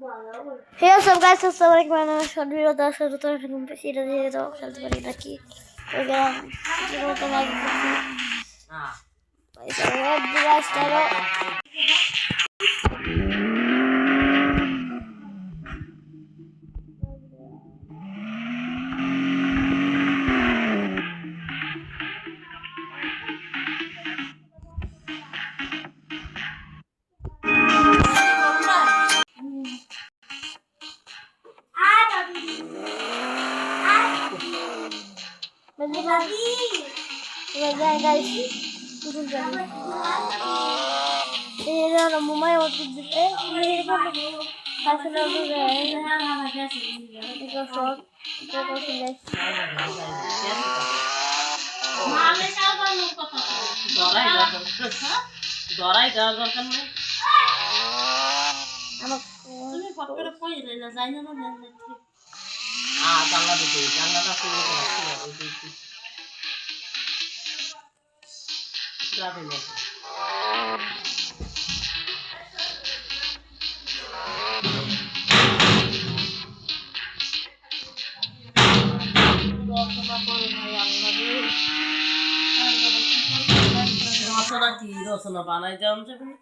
Hey, what's up guys? Assalamualaikum warahmatullahi wabarakatuh. Kita di video kali lagi. Program kita lagi. Saya jelas kalau guys. Ini orang mumai waktu itu ini kan hasil lagi guys. Itu short, itu guys. Dorai gagal kan nih. তুমি ফট করে কই রে যাই না না জানলা দিতে জানলাটা খুলে দিতে যাবে না রচনা বানাই দেওয়া যাবে না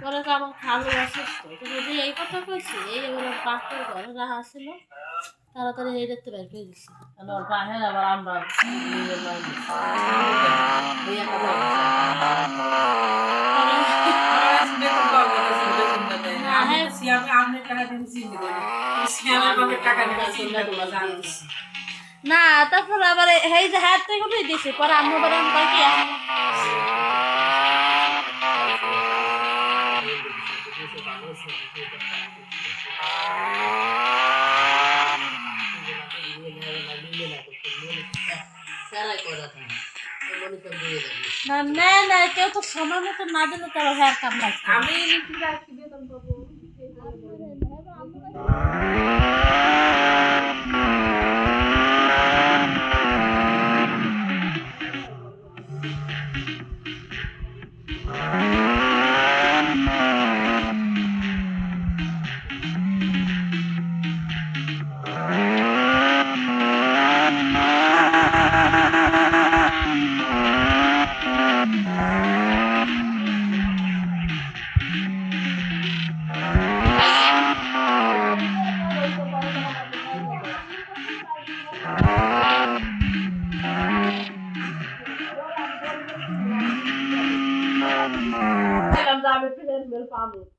পরে তো আমার ভালোবাসিস তো যদি এই কথা কইছি এই ওরা বাপের ঘরে রাখা ছিল তাড়াতাড়ি এই দেখতে বের করে দিছি আবার আমরা না তারপর আবার এই যে হাত থেকে উঠে দিছি পরে আমরা বলেন কি না না কেউ তো সময় মতো না দিলে তারা হ্যাঁ কাম লাগছে আমি বেতন পাবো I'm